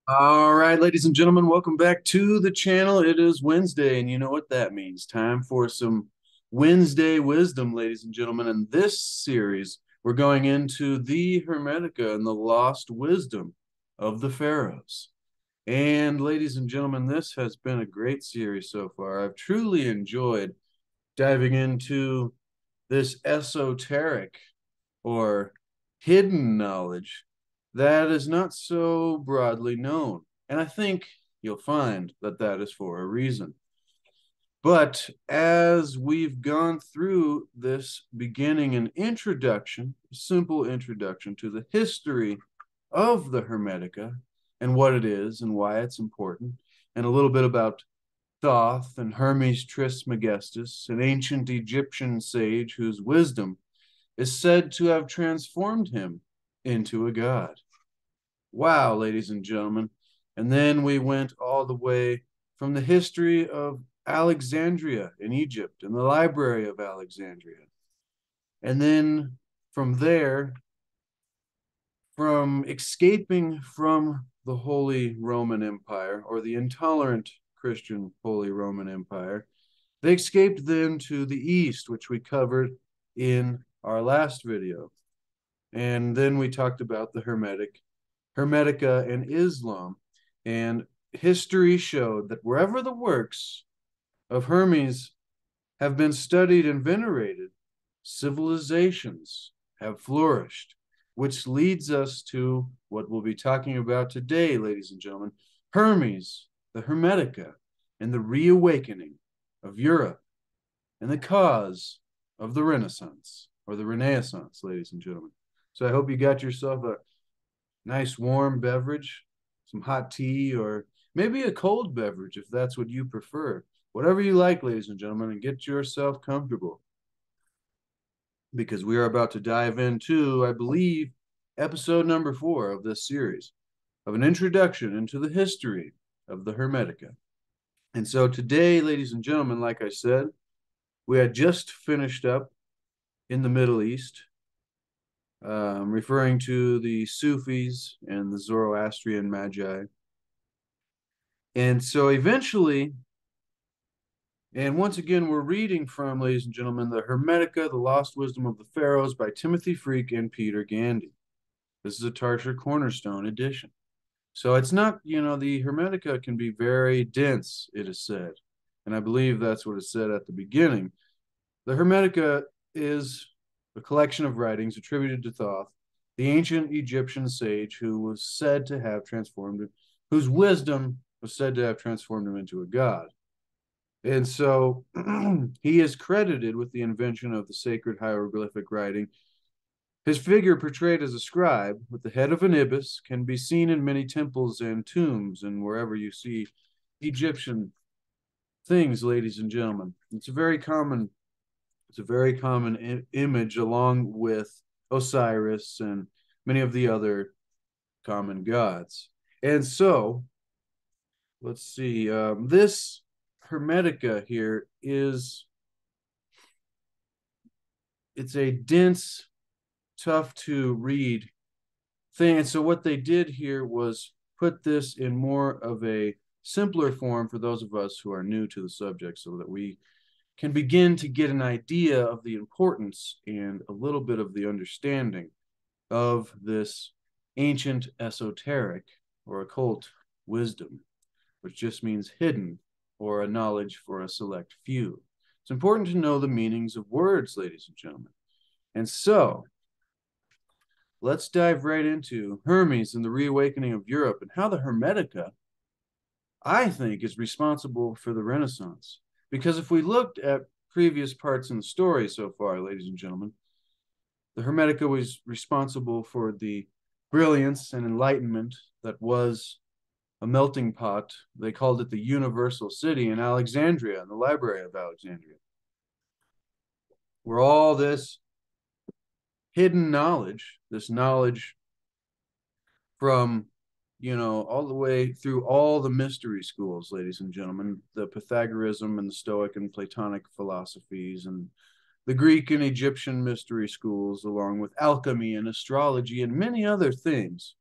All right, ladies and gentlemen, welcome back to the channel. It is Wednesday, and you know what that means. Time for some Wednesday wisdom, ladies and gentlemen. In this series, we're going into the Hermetica and the lost wisdom of the Pharaohs. And ladies and gentlemen, this has been a great series so far. I've truly enjoyed diving into this esoteric or hidden knowledge that is not so broadly known. And I think you'll find that that is for a reason. But as we've gone through this beginning an introduction, a simple introduction to the history of the Hermetica and what it is and why it's important, and a little bit about Thoth and Hermes Trismegistus, an ancient Egyptian sage whose wisdom is said to have transformed him into a god. Wow, ladies and gentlemen. And then we went all the way from the history of Alexandria in Egypt and the Library of Alexandria. And then from there, from escaping from the Holy Roman Empire or the intolerant Christian Holy Roman Empire, they escaped then to the East, which we covered in our last video. And then we talked about the Hermetica, and Islam. And history showed that wherever the works of Hermes have been studied and venerated, civilizations have flourished, which leads us to what we'll be talking about today, ladies and gentlemen. Hermes, the Hermetica, and the reawakening of Europe, and the cause of the Renaissance, or the Renaissance, ladies and gentlemen. So I hope you got yourself a nice warm beverage, some hot tea, or maybe a cold beverage if that's what you prefer. Whatever you like, ladies and gentlemen, and get yourself comfortable because we are about to dive into, I believe, episode number 4 of this series of an introduction into the history of the Hermetica. And so today, ladies and gentlemen, like I said, we had just finished up in the Middle East, referring to the Sufis and the Zoroastrian Magi. And so eventually, and once again, we're reading from, ladies and gentlemen, the Hermetica, The Lost Wisdom of the Pharaohs by Timothy Freke and Peter Gandy. This is a Tartar Cornerstone edition. So it's not, the Hermetica can be very dense, it is said. And I believe that's what is said at the beginning. The Hermetica is a collection of writings attributed to Thoth, the ancient Egyptian sage who was said to have transformed him, whose wisdom was said to have transformed him into a god. And so he is credited with the invention of the sacred hieroglyphic writing. His figure, portrayed as a scribe with the head of an ibis, can be seen in many temples and tombs and wherever you see Egyptian things, ladies and gentlemen. It's a very common image along with Osiris and many of the other common gods. And so, let's see, this Hermetica here it's a dense, tough to read thing. And so what they did here was put this in more of a simpler form for those of us who are new to the subject so that we can begin to get an idea of the importance and a little bit of the understanding of this ancient esoteric or occult wisdom, which just means hidden or a knowledge for a select few. It's important to know the meanings of words, ladies and gentlemen. And so let's dive right into Hermes and the reawakening of Europe and how the Hermetica, I think, is responsible for the Renaissance. Because if we looked at previous parts in the story so far, ladies and gentlemen, the Hermetica was responsible for the brilliance and enlightenment that was a melting pot. They called it the Universal City in Alexandria, in the Library of Alexandria, where all this hidden knowledge, this knowledge from, all the way through all the mystery schools, ladies and gentlemen, the Pythagoreanism and the Stoic and Platonic philosophies and the Greek and Egyptian mystery schools, along with alchemy and astrology and many other things,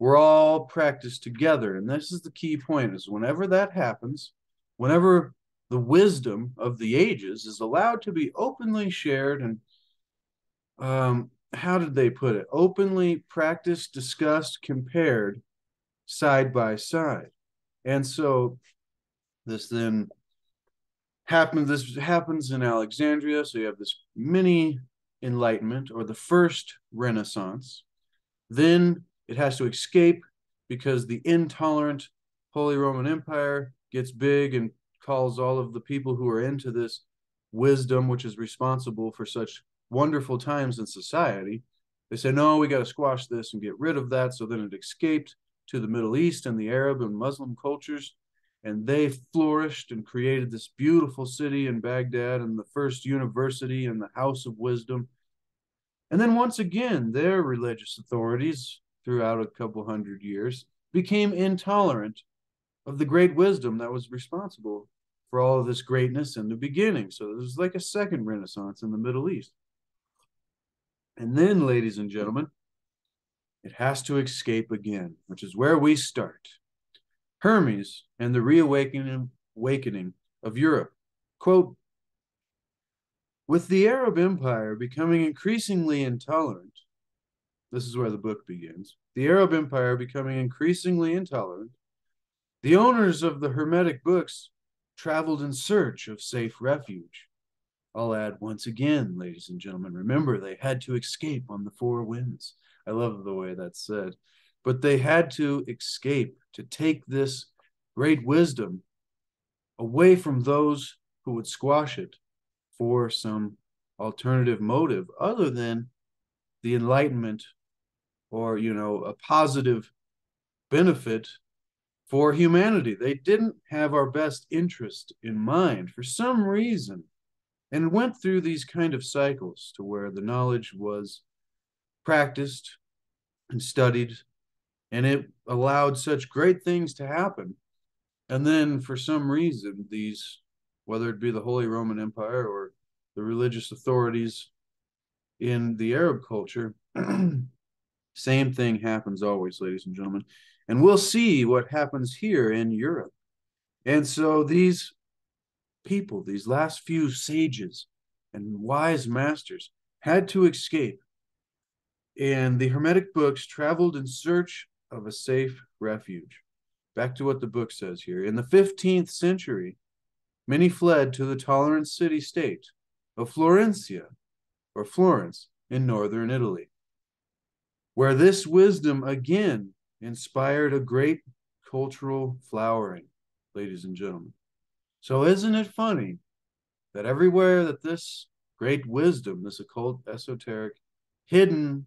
were all practiced together. And this is the key point, is whenever that happens, whenever the wisdom of the ages is allowed to be openly shared and how did they put it? Openly practiced, discussed, compared side by side. And so this then happens, this happens in Alexandria. So you have this mini enlightenment, or the first Renaissance. Then it has to escape because the intolerant Holy Roman Empire gets big and calls all of the people who are into this wisdom, which is responsible for such wonderful times in society. They say, no, we got to squash this and get rid of that. So then it escaped to the Middle East and the Arab and Muslim cultures, and they flourished and created this beautiful city in Baghdad and the first university and the House of Wisdom. And then once again, their religious authorities throughout a couple hundred years became intolerant of the great wisdom that was responsible for all of this greatness in the beginning. So there's like a second Renaissance in the Middle East. And then, ladies and gentlemen, it has to escape again, which is where we start. Hermes and the reawakening of Europe. Quote, with the Arab Empire becoming increasingly intolerant, this is where the book begins, the Arab Empire becoming increasingly intolerant, the owners of the Hermetic books traveled in search of safe refuge. I'll add once again, ladies and gentlemen, remember they had to escape on the four winds. I love the way that's said. But they had to escape to take this great wisdom away from those who would squash it for some alternative motive other than the enlightenment or, a positive benefit for humanity. They didn't have our best interest in mind for some reason, and went through these kind of cycles to where the knowledge was practiced and studied, and it allowed such great things to happen. And then for some reason, these, whether it be the Holy Roman Empire or the religious authorities in the Arab culture, same thing happens always, ladies and gentlemen. And we'll see what happens here in Europe. And so these people, these last few sages and wise masters, had to escape. And the Hermetic books traveled in search of a safe refuge. Back to what the book says here. In the 15th century, many fled to the tolerant city-state of Florencia, or Florence, in northern Italy, where this wisdom again inspired a great cultural flowering, ladies and gentlemen. So isn't it funny that everywhere that this great wisdom, this occult, esoteric, hidden,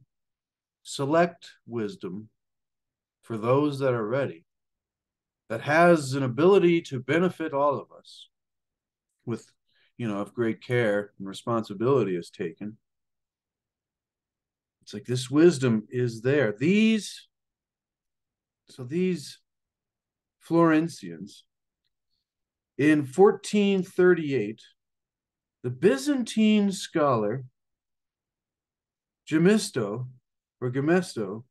select wisdom for those that are ready, that has an ability to benefit all of us with, if great care and responsibility is taken, it's like this wisdom is there. These Florentians, in 1438, the Byzantine scholar Gemisto, Gemisto,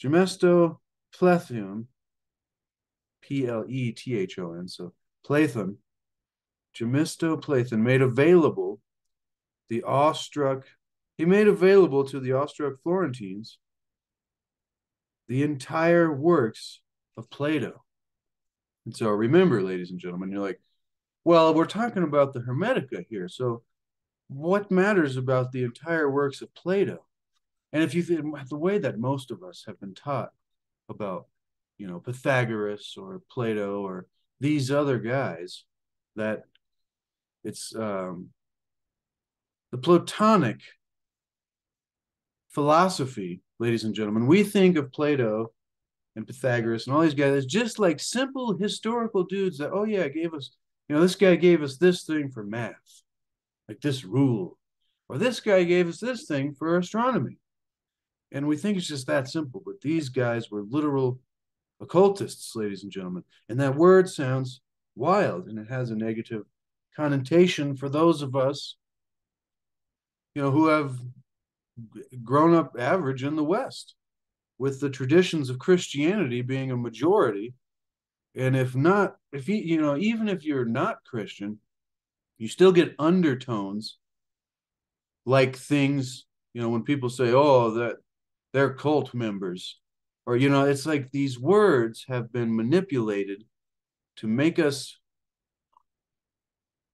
Gemisto Plethon, Plethon, so Plathon, Gemisto Plathon made available to the awestruck Florentines the entire works of Plato. And so remember, ladies and gentlemen, you're like, well, we're talking about the Hermetica here. So what matters about the entire works of Plato? And if you think the way that most of us have been taught about, Pythagoras or Plato or these other guys, that it's the Platonic philosophy, ladies and gentlemen. We think of Plato and Pythagoras and all these guys as just like simple historical dudes that, oh yeah, gave us, this guy gave us this thing for math, like this rule, or this guy gave us this thing for astronomy. And we think it's just that simple, but these guys were literal occultists, ladies and gentlemen. And that word sounds wild, and it has a negative connotation for those of us, who have grown up average in the West, with the traditions of Christianity being a majority. And if not, if you know, even if you're not Christian, you still get undertones like things, when people say, oh, that they're cult members, or, it's like these words have been manipulated to make us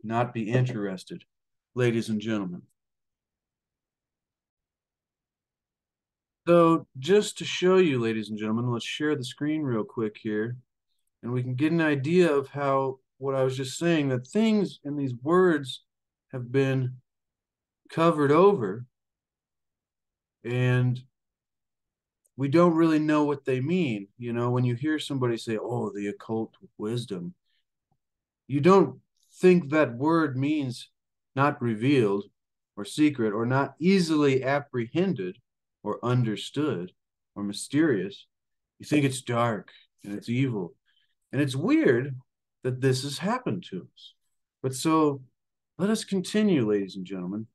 not be interested, ladies and gentlemen. So, just to show you, ladies and gentlemen, let's share the screen real quick here, and we can get an idea of how what I was just saying, that things in these words have been covered over, and we don't really know what they mean. When you hear somebody say, oh, the occult wisdom, you don't think that word means not revealed or secret or not easily apprehended or understood or mysterious. You think it's dark and it's evil. And it's weird that this has happened to us. But so let us continue, ladies and gentlemen,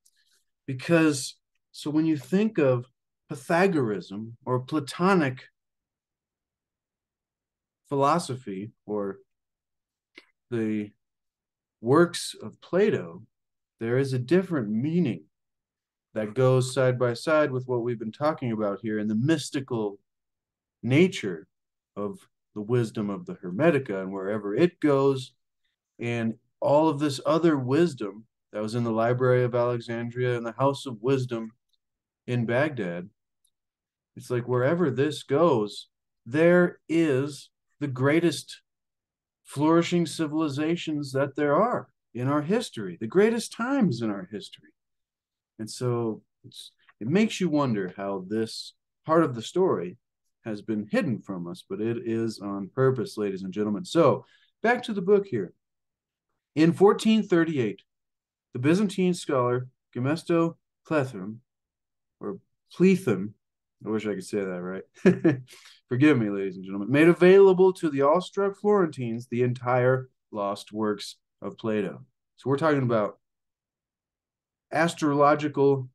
because so when you think of Pythagoreanism or Platonic philosophy or the works of Plato, there is a different meaning that goes side by side with what we've been talking about here in the mystical nature of the wisdom of the Hermetica and wherever it goes, and all of this other wisdom that was in the Library of Alexandria and the House of Wisdom in Baghdad. It's like wherever this goes, there is the greatest flourishing civilizations that there are in our history, the greatest times in our history. And so it makes you wonder how this part of the story has been hidden from us, but it is on purpose, ladies and gentlemen. So back to the book here. In 1438, the Byzantine scholar Gemesto Plethrum, or Plethum, I wish I could say that right. Forgive me, ladies and gentlemen, made available to the awestruck Florentines the entire lost works of Plato. So we're talking about astrological,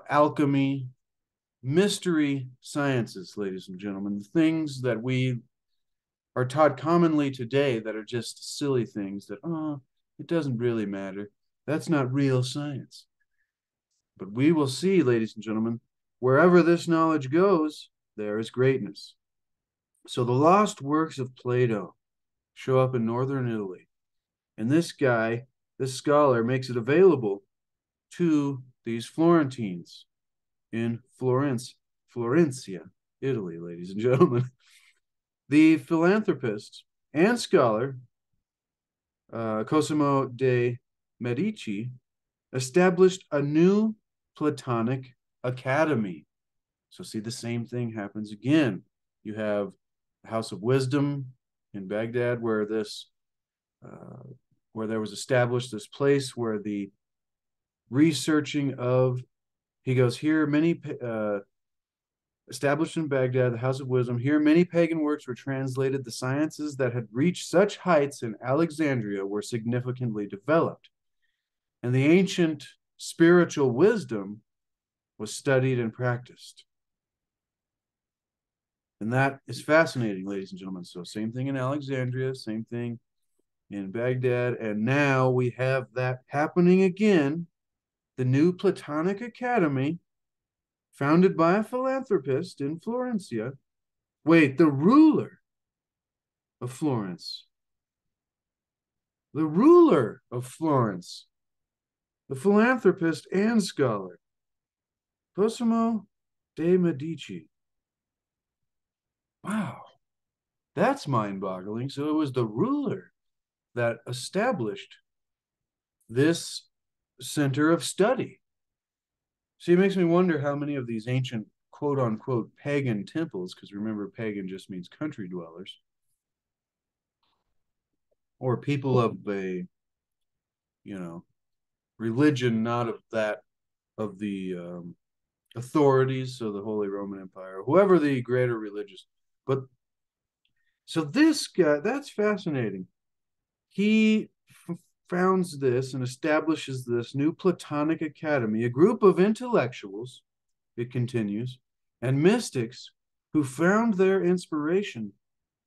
alchemy, mystery sciences, ladies and gentlemen, things that we are taught commonly today that are just silly things that, it doesn't really matter. That's not real science. But we will see, ladies and gentlemen, wherever this knowledge goes, there is greatness. So the lost works of Plato show up in northern Italy. And this guy, this scholar, makes it available to these Florentines in Florencia, Italy, ladies and gentlemen. The philanthropist and scholar, Cosimo de' Medici, established a new Platonic academy. So see, the same thing happens again. You have the House of Wisdom in Baghdad, where there was established this place where the researching of, he goes, here many established in Baghdad, the House of Wisdom, here many pagan works were translated. The sciences that had reached such heights in Alexandria were significantly developed, and the ancient spiritual wisdom was studied and practiced. And that is fascinating, ladies and gentlemen. So same thing in Alexandria, same thing in Baghdad, and now we have that happening again. The new Platonic Academy, founded by a philanthropist in Florencia. Wait, the ruler of Florence. The ruler of Florence. The philanthropist and scholar, Cosimo de' Medici. Wow, that's mind-boggling. So it was the ruler that established this center of study. See, it makes me wonder how many of these ancient quote-unquote pagan temples, because remember, pagan just means country dwellers, or people of a, religion not of the authorities, so the Holy Roman Empire, whoever the greater religious. But so this guy, that's fascinating. He founds this and establishes this new Platonic academy, a group of intellectuals, it continues, and mystics who found their inspiration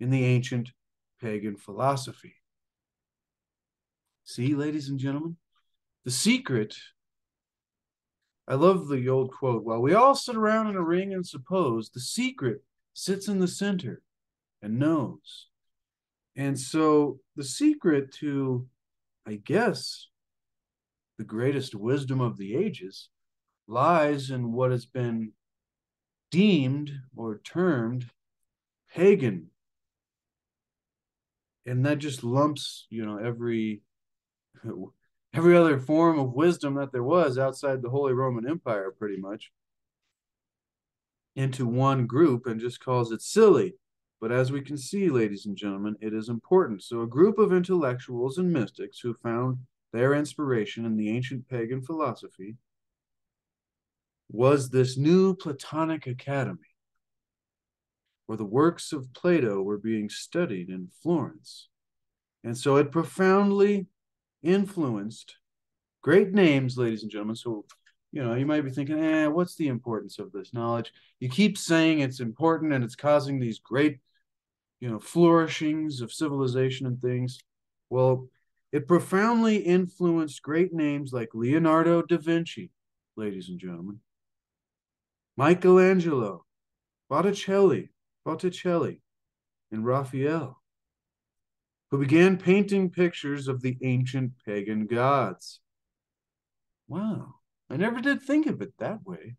in the ancient pagan philosophy. See, ladies and gentlemen, the secret. I love the old quote, while we all sit around in a ring and suppose, the secret sits in the center and knows. And so the secret to, I guess, the greatest wisdom of the ages lies in what has been deemed or termed pagan. And that just lumps, every other form of wisdom that there was outside the Holy Roman Empire, pretty much, into one group and just calls it silly. But as we can see, ladies and gentlemen, it is important. So a group of intellectuals and mystics who found their inspiration in the ancient pagan philosophy was this new Platonic academy, where the works of Plato were being studied in Florence. And so it profoundly influenced great names, ladies and gentlemen. So, you might be thinking, what's the importance of this knowledge? You keep saying it's important and it's causing these great, flourishings of civilization and things. Well, it profoundly influenced great names like Leonardo da Vinci, ladies and gentlemen, Michelangelo, Botticelli, and Raphael, who began painting pictures of the ancient pagan gods. Wow, I never did think of it that way.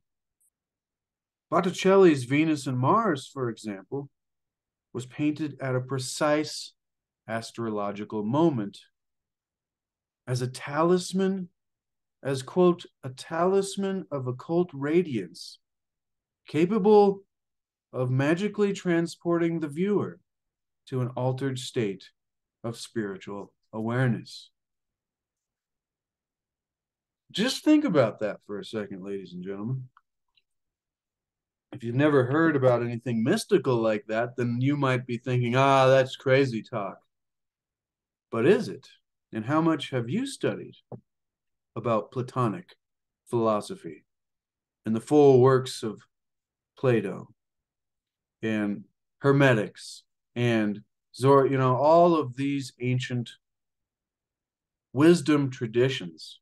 Botticelli's Venus and Mars, for example, was painted at a precise astrological moment as a talisman, as, quote, a talisman of occult radiance, capable of magically transporting the viewer to an altered state of spiritual awareness. Just think about that for a second, ladies and gentlemen. If you've never heard about anything mystical like that, then you might be thinking, that's crazy talk. But is it? And how much have you studied about Platonic philosophy and the full works of Plato and Hermetics and all of these ancient wisdom traditions?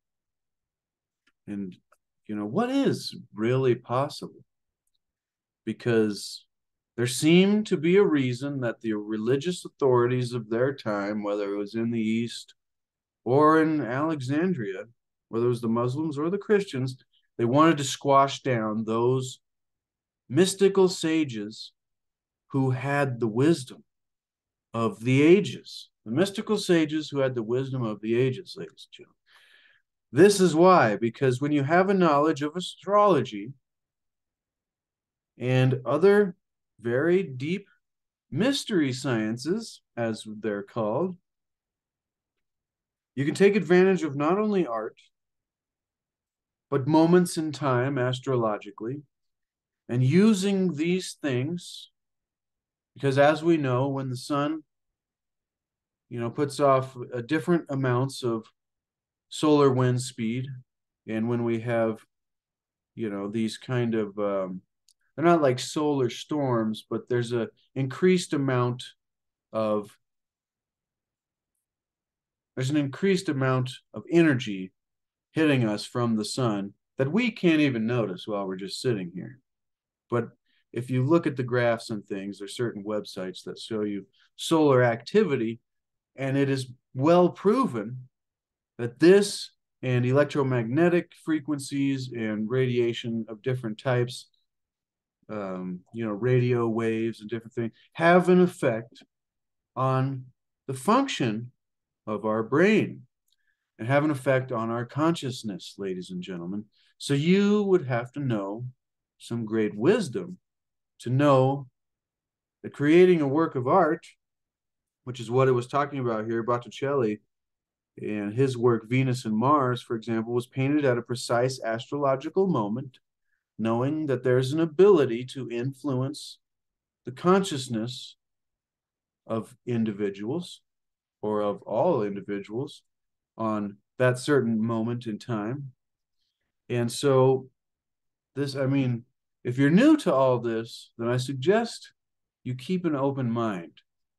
And, what is really possible? Because there seemed to be a reason that the religious authorities of their time, whether it was in the East or in Alexandria, whether it was the Muslims or the Christians, they wanted to squash down those mystical sages who had the wisdom of the ages. The mystical sages who had the wisdom of the ages, ladies and gentlemen. This is why, because when you have a knowledge of astrology and other very deep mystery sciences, as they're called, you can take advantage of not only art, but moments in time astrologically, and using these things, because as we know, when the sun, puts off different amounts of solar wind speed, and when we have, these kind of, they're not like solar storms, but there's an increased amount of energy hitting us from the sun that we can't even notice while we're just sitting here. But if you look at the graphs and things, there's certain websites that show you solar activity, and it is well proven that this and electromagnetic frequencies and radiation of different types, radio waves and different things, have an effect on the function of our brain and have an effect on our consciousness, ladies and gentlemen. So you would have to know some great wisdom to know that creating a work of art, which is what it was talking about here, Botticelli and his work Venus and Mars, for example, was painted at a precise astrological moment, knowing that there's an ability to influence the consciousness of individuals or of all individuals on that certain moment in time. And so this, I mean, if you're new to all this, then I suggest you keep an open mind,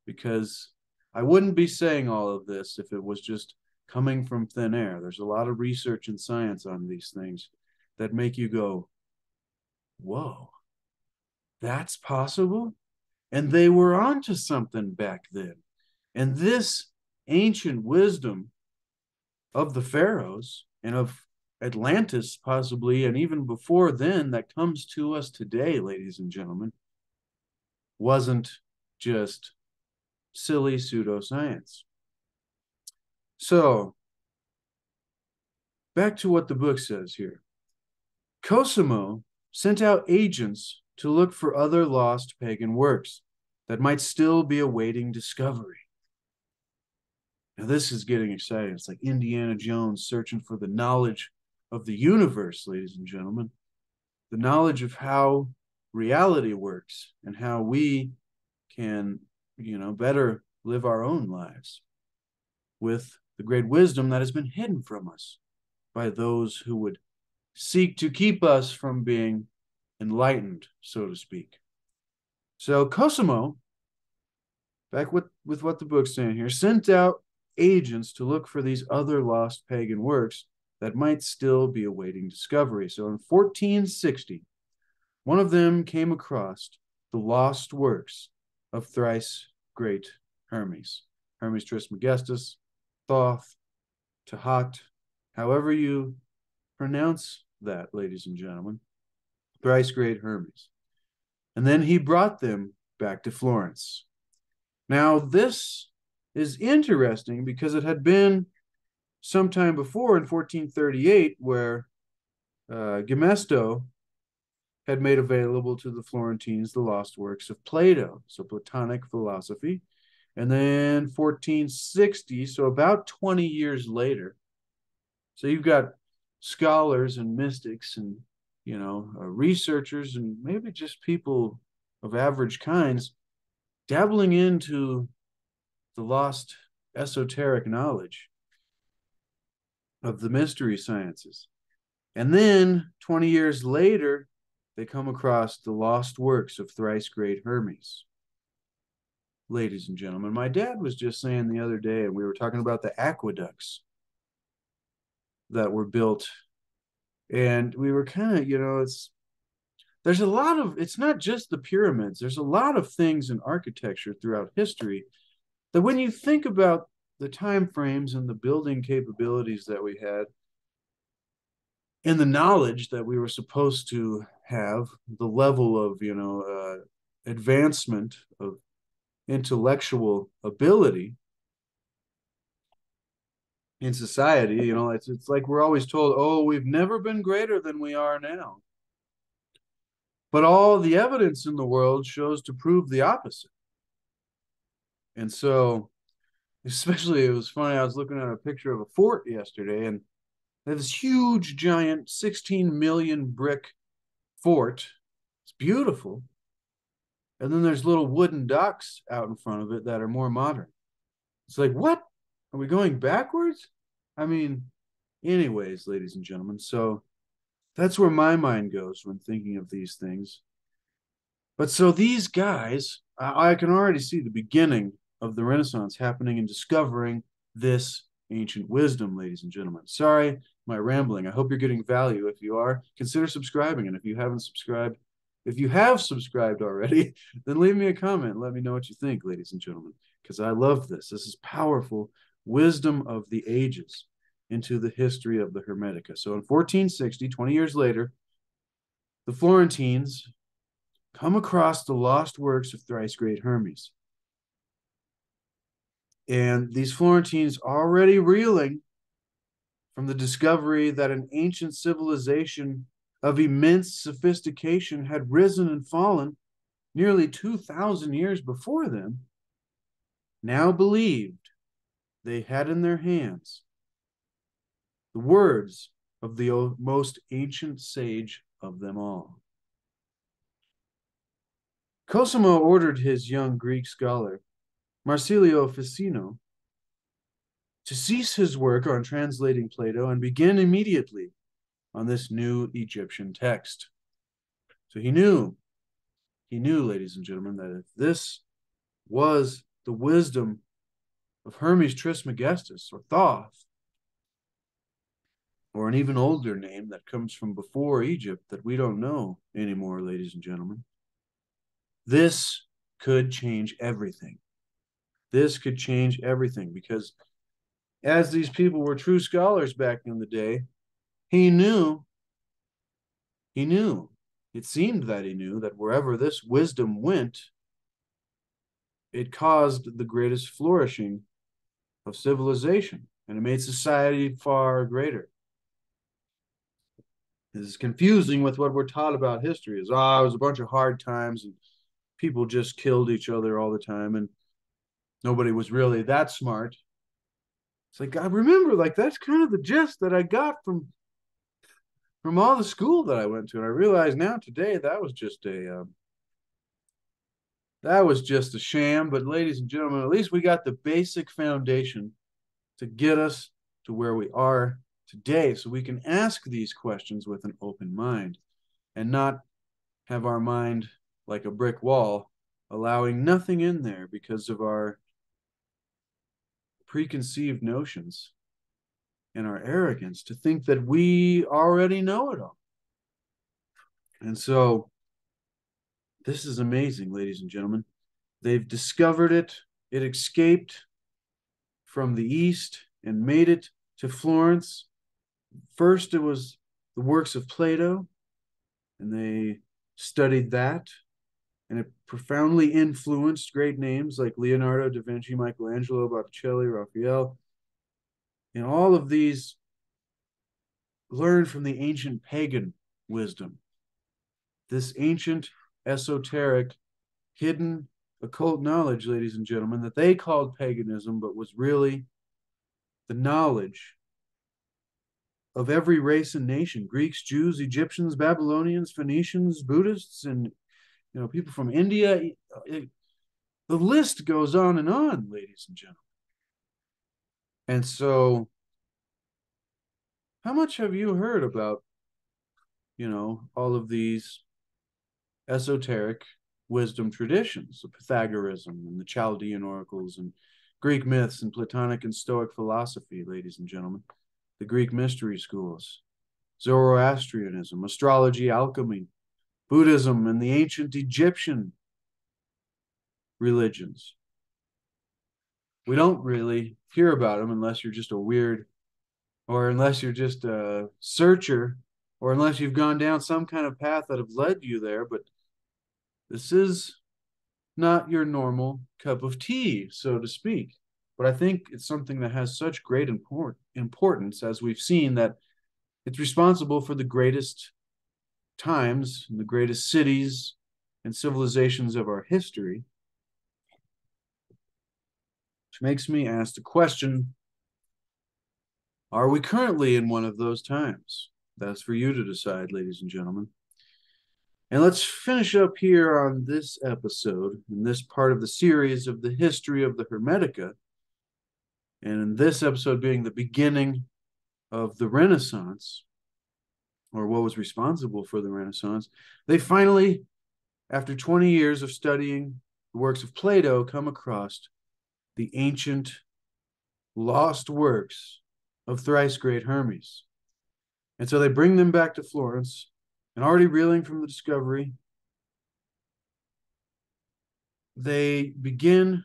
because I wouldn't be saying all of this if it was just coming from thin air. There's a lot of research and science on these things that make you go, whoa, that's possible? And they were onto something back then. And this ancient wisdom of the Pharaohs and of Atlantis, possibly, and even before then, that comes to us today, ladies and gentlemen, wasn't just silly pseudoscience. So, back to what the book says here. Cosimo sent out agents to look for other lost pagan works that might still be awaiting discovery. Now, this is getting exciting. It's like Indiana Jones searching for the knowledge of the universe, ladies and gentlemen. The knowledge of how reality works and how we can, better live our own lives with the great wisdom that has been hidden from us by those who would seek to keep us from being enlightened, so to speak. So Cosimo, back with what the book's saying here, sent out agents to look for these other lost pagan works that might still be awaiting discovery. So in 1460, one of them came across the lost works of thrice great Hermes, Hermes Trismegistus, Thoth, Tahat, however you pronounce that, ladies and gentlemen, thrice great Hermes. And then he brought them back to Florence. Now, this is interesting because it had been sometime before in 1438 where Gemesto had made available to the Florentines the lost works of Plato, so Platonic philosophy. And then 1460, so about 20 years later, so you've got scholars and mystics and, researchers and maybe just people of average kinds dabbling into the lost esoteric knowledge of the mystery sciences. And then 20 years later, they come across the lost works of thrice great Hermes. Ladies and gentlemen, my dad was just saying the other day, and we were talking about the aqueducts that were built. And we were kind of, there's a lot of, it's not just the pyramids, there's a lot of things in architecture throughout history that when you think about the time frames and the building capabilities that we had and the knowledge that we were supposed to have, the level of, advancement of intellectual ability in society, it's like we're always told, oh, we've never been greater than we are now. But all the evidence in the world shows to prove the opposite. And so, especially, it was funny, I was looking at a picture of a fort yesterday, and they have this huge, giant 16 million brick fort. It's beautiful. And then there's little wooden docks out in front of it that are more modern. It's like, what? Are we going backwards? I mean, anyways, ladies and gentlemen, so that's where my mind goes when thinking of these things. But so these guys, I can already see the beginning of the Renaissance happening and discovering this ancient wisdom, ladies and gentlemen. Sorry, my rambling. I hope you're getting value. If you are, consider subscribing. And if you haven't subscribed, if you have subscribed already, then leave me a comment. Let me know what you think, ladies and gentlemen, because I love this. This is powerful wisdom of the ages into the history of the Hermetica. So in 1460, 20 years later, the Florentines come across the lost works of thrice great Hermes. And these Florentines already reeling from the discovery that an ancient civilization of immense sophistication had risen and fallen nearly 2,000 years before them, now believed they had in their hands the words of the most ancient sage of them all. Cosimo ordered his young Greek scholar, Marsilio Ficino, to cease his work on translating Plato and begin immediately on this new Egyptian text. So he knew, ladies and gentlemen, that if this was the wisdom of Hermes Trismegistus or Thoth, or an even older name that comes from before Egypt that we don't know anymore, ladies and gentlemen, this could change everything. This could change everything because as these people were true scholars back in the day, he knew, he knew, it seemed that he knew that wherever this wisdom went, it caused the greatest flourishing of civilization and it made society far greater. This is confusing with what we're taught about history is, it was a bunch of hard times and people just killed each other all the time and nobody was really that smart. It's like, I remember, like, that's kind of the gist that I got from all the school that I went to. And I realize now today that was just a sham. But ladies and gentlemen, at least we got the basic foundation to get us to where we are today so we can ask these questions with an open mind and not have our mind like a brick wall, allowing nothing in there because of our preconceived notions and our arrogance to think that we already know it all. And so this is amazing, ladies and gentlemen. They've discovered it. It escaped from the East and made it to Florence. First, it was the works of Plato, and they studied that, and it profoundly influenced great names like Leonardo da Vinci, Michelangelo, Botticelli, Raphael. And all of these learned from the ancient pagan wisdom. This ancient, esoteric, hidden, occult knowledge, ladies and gentlemen, that they called paganism, but was really the knowledge of every race and nation: Greeks, Jews, Egyptians, Babylonians, Phoenicians, Buddhists, and people from India. The list goes on, ladies and gentlemen. And so, how much have you heard about, all of these esoteric wisdom traditions, the Pythagoreanism and the Chaldean oracles and Greek myths and Platonic and Stoic philosophy, ladies and gentlemen, the Greek mystery schools, Zoroastrianism, astrology, alchemy, Buddhism, and the ancient Egyptian religions? We don't really hear about them unless you're just a weird, or unless you're just a searcher, or unless you've gone down some kind of path that have led you there. But this is not your normal cup of tea, so to speak. But I think it's something that has such great importance, as we've seen, that it's responsible for the greatest times and the greatest cities and civilizations of our history. Which makes me ask the question, are we currently in one of those times? That's for you to decide, ladies and gentlemen. And let's finish up here on this episode, in this part of the series of the history of the Hermetica. And in this episode being the beginning of the Renaissance, or what was responsible for the Renaissance, they finally, after 20 years of studying the works of Plato, come across the ancient lost works of thrice great Hermes. And so they bring them back to Florence, and already reeling from the discovery, they begin,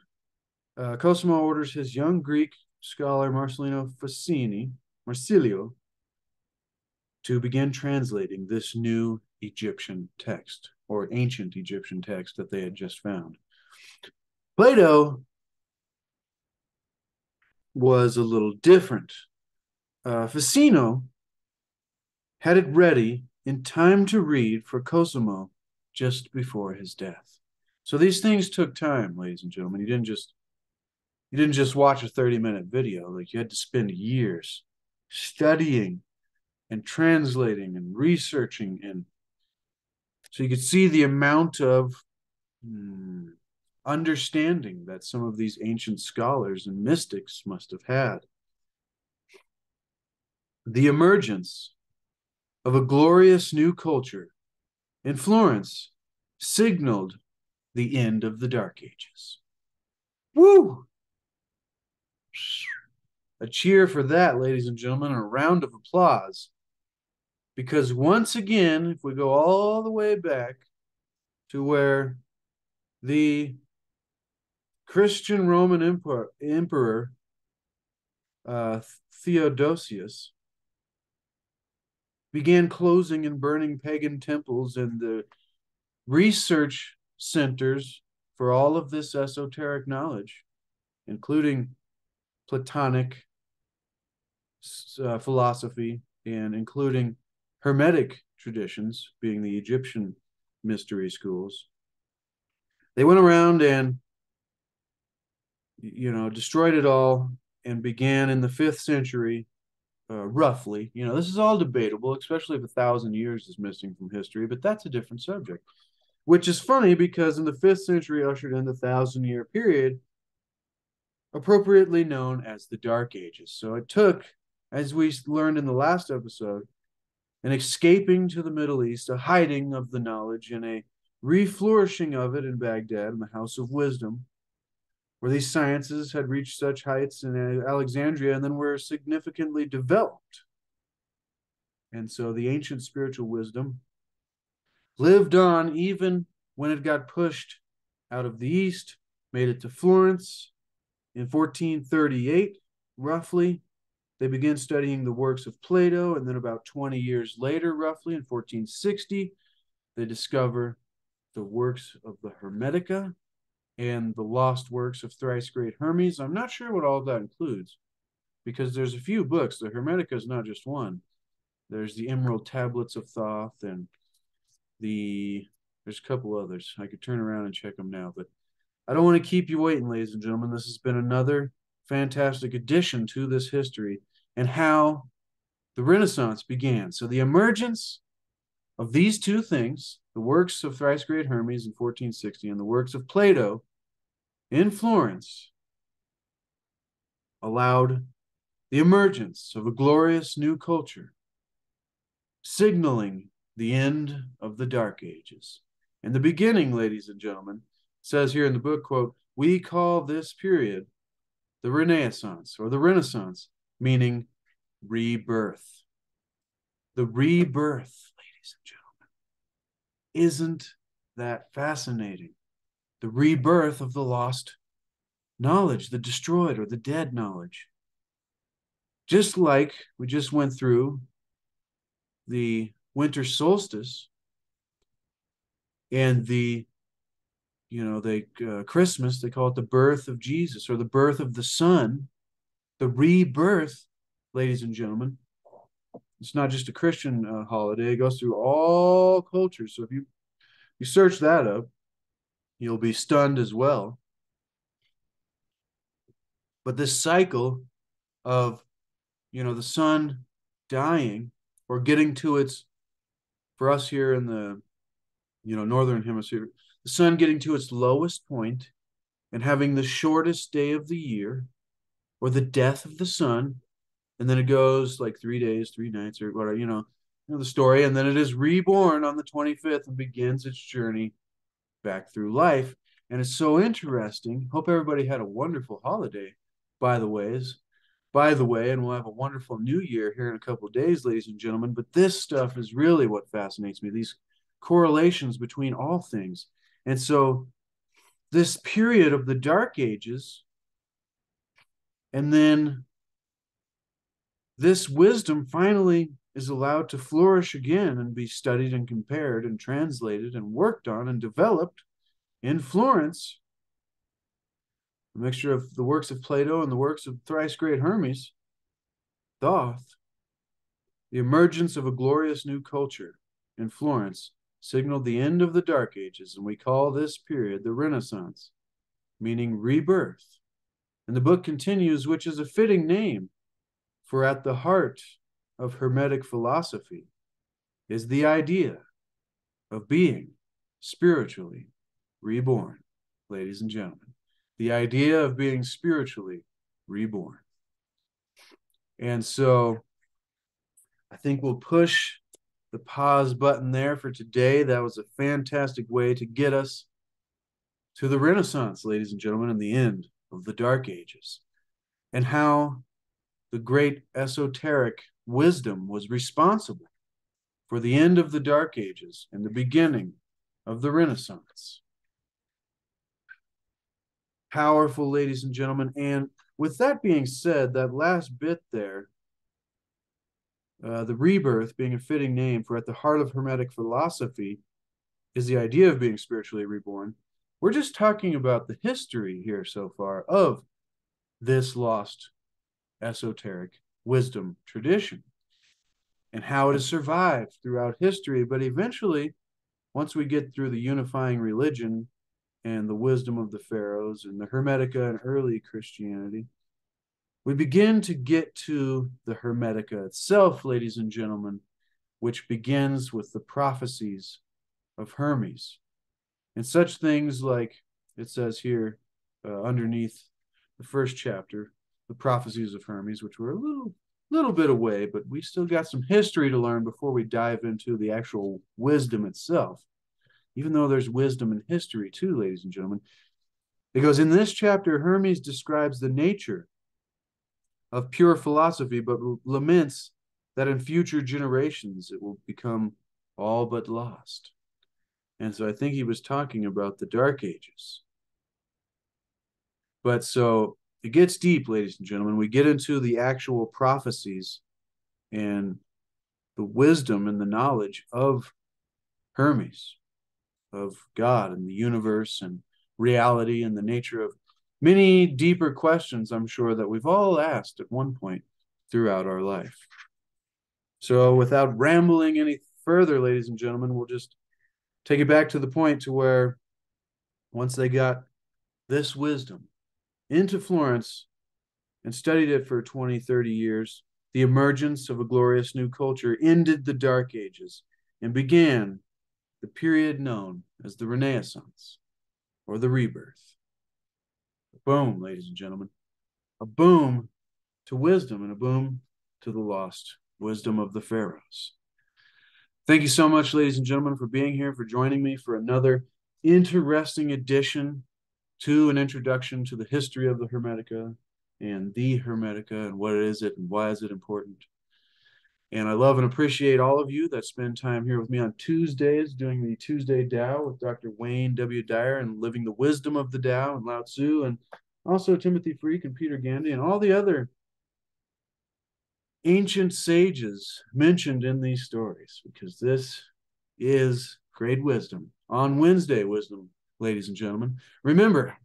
Cosimo orders his young Greek scholar Marsilio to begin translating this new Egyptian text, or ancient Egyptian text that they had just found. Plato was a little different. Ficino had it ready in time to read for Cosimo just before his death. So these things took time, ladies and gentlemen. You didn't just watch a 30-minute video. Like, you had to spend years studying and translating and researching, and so you could see the amount of understanding that some of these ancient scholars and mystics must have had. The emergence of a glorious new culture in Florence signaled the end of the Dark Ages. Woo! A cheer for that, ladies and gentlemen, and a round of applause. Because once again, if we go all the way back to where the Christian Roman emperor Theodosius began closing and burning pagan temples and the research centers for all of this esoteric knowledge, including Platonic philosophy and including Hermetic traditions, being the Egyptian mystery schools. They went around and, destroyed it all and began in the 5th century, roughly. This is all debatable, especially if 1,000 years is missing from history, but that's a different subject. Which is funny because in the 5th century ushered in the 1,000-year period, appropriately known as the Dark Ages. So it took, as we learned in the last episode, an escaping to the Middle East, a hiding of the knowledge, and a reflourishing of it in Baghdad, in the House of Wisdom, where these sciences had reached such heights in Alexandria and then were significantly developed. And so the ancient spiritual wisdom lived on even when it got pushed out of the East, made it to Florence. In 1438, roughly, they began studying the works of Plato, and then about 20 years later, roughly, in 1460, they discover the works of the Hermetica and the lost works of thrice great Hermes. I'm not sure what all of that includes, because there's a few books. The Hermetica is not just one. There's the Emerald Tablets of Thoth, and there's a couple others. I could turn around and check them now, but I don't want to keep you waiting, ladies and gentlemen. This has been another fantastic addition to this history and how the Renaissance began. So the emergence of these two things, the works of thrice great Hermes in 1460 and the works of Plato in Florence, allowed the emergence of a glorious new culture, signaling the end of the Dark Ages. And the beginning, ladies and gentlemen, says here in the book, quote, "We call this period the Renaissance, or the Renaissance, meaning rebirth." The rebirth, ladies and gentlemen. Isn't that fascinating? The rebirth of the lost knowledge, the destroyed or the dead knowledge. Just like we just went through the winter solstice and the Christmas, they call it the birth of Jesus or the birth of the Son, the rebirth, ladies and gentlemen. It's not just a Christian holiday. It goes through all cultures. So if you search that up, you'll be stunned as well. But this cycle of, the sun dying or getting to its, for us here in the, northern hemisphere, the sun getting to its lowest point and having the shortest day of the year, or the death of the sun, and then it goes like 3 days, 3 nights, or whatever, the story, and then it is reborn on the 25th and begins its journey back through life. And it's so interesting. Hope everybody had a wonderful holiday, by the way, and we'll have a wonderful new year here in a couple of days, ladies and gentlemen. But this stuff is really what fascinates me, these correlations between all things. And so this period of the Dark Ages, and then this wisdom finally is allowed to flourish again and be studied and compared and translated and worked on and developed in Florence. A mixture of the works of Plato and the works of thrice great Hermes, Thoth. The emergence of a glorious new culture in Florence signaled the end of the Dark Ages, and we call this period the Renaissance, meaning rebirth. And the book continues, which is a fitting name, for at the heart of Hermetic philosophy is the idea of being spiritually reborn, ladies and gentlemen. The idea of being spiritually reborn. And so I think we'll push the pause button there for today. That was a fantastic way to get us to the Renaissance, ladies and gentlemen, and the end of the Dark Ages, and how the great esoteric wisdom was responsible for the end of the Dark Ages and the beginning of the Renaissance. Powerful, ladies and gentlemen. And with that being said, that last bit there, the rebirth being a fitting name, for at the heart of Hermetic philosophy is the idea of being spiritually reborn. We're just talking about the history here so far of this lost esoteric wisdom tradition and how it has survived throughout history. But eventually, once we get through the unifying religion and the wisdom of the Pharaohs and the Hermetica and early Christianity, we begin to get to the Hermetica itself, ladies and gentlemen, which begins with the prophecies of Hermes. And such things like it says here underneath the first chapter, the prophecies of Hermes, which were a little bit away, but we still got some history to learn before we dive into the actual wisdom itself. Even though there's wisdom in history too, ladies and gentlemen. Because in this chapter, Hermes describes the nature of pure philosophy, but laments that in future generations it will become all but lost. And so I think he was talking about the Dark Ages. But so it gets deep, ladies and gentlemen. We get into the actual prophecies and the wisdom and the knowledge of Hermes, of God and the universe and reality and the nature of many deeper questions, I'm sure, that we've all asked at one point throughout our life. So without rambling any further, ladies and gentlemen, we'll just take it back to the point to where once they got this wisdom into Florence and studied it for 20, 30 years, the emergence of a glorious new culture ended the Dark Ages and began the period known as the Renaissance or the rebirth. Boom, ladies and gentlemen. A boom to wisdom and a boom to the lost wisdom of the Pharaohs. Thank you so much, ladies and gentlemen, for being here, for joining me for another interesting addition to an introduction to the history of the Hermetica and the Hermetica and what is it and why is it important. And I love and appreciate all of you that spend time here with me on Tuesdays doing the Tuesday Tao with Dr. Wayne W. Dyer and living the wisdom of the Tao and Lao Tzu, and also Timothy Freke and Peter Gandy and all the other ancient sages mentioned in these stories, because this is great wisdom. On Wednesday wisdom, ladies and gentlemen, remember,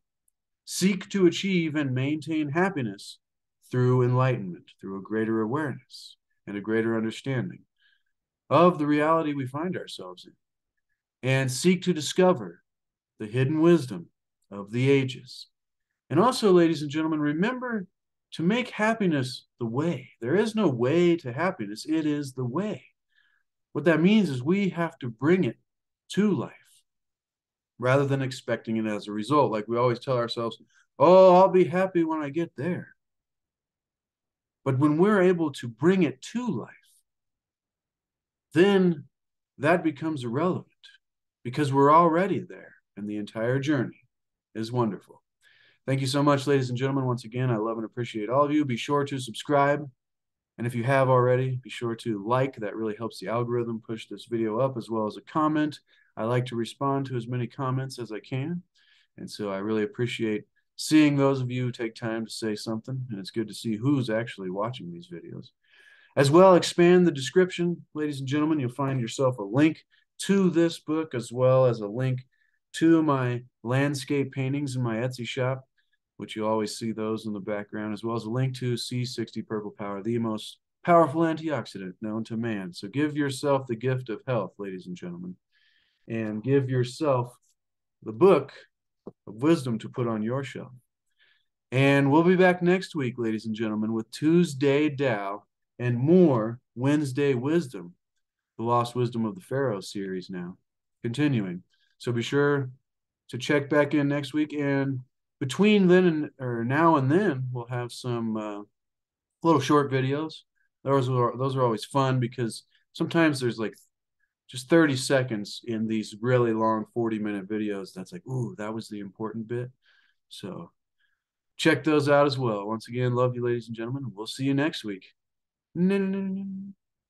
seek to achieve and maintain happiness through enlightenment, through a greater awareness and a greater understanding of the reality we find ourselves in, and seek to discover the hidden wisdom of the ages. And also, ladies and gentlemen, remember to make happiness the way. There is no way to happiness. It is the way. What that means is we have to bring it to life rather than expecting it as a result. Like we always tell ourselves, oh, I'll be happy when I get there. But when we're able to bring it to life, then that becomes irrelevant because we're already there and the entire journey is wonderful. Thank you so much, ladies and gentlemen. Once again, I love and appreciate all of you. Be sure to subscribe. And if you have already, be sure to like. That really helps the algorithm push this video up, as well as a comment. I like to respond to as many comments as I can. And so I really appreciate seeing those of you take time to say something. And it's good to see who's actually watching these videos. As well, expand the description, ladies and gentlemen. You'll find yourself a link to this book, as well as a link to my landscape paintings in my Etsy shop, which you always see those in the background, as well as a link to C60 Purple Power, the most powerful antioxidant known to man. So give yourself the gift of health, ladies and gentlemen, and give yourself the book of wisdom to put on your shelf. And we'll be back next week, ladies and gentlemen, with Tuesday Tao and more Wednesday Wisdom, the Lost Wisdom of the Pharaohs series now, continuing. So be sure to check back in next week, and between then and or now and then, we'll have some little short videos those are always fun because sometimes there's like just 30 seconds in these really long 40-minute videos that's like, ooh, that was the important bit. So check those out as well. Once again, love you, ladies and gentlemen. We'll see you next week.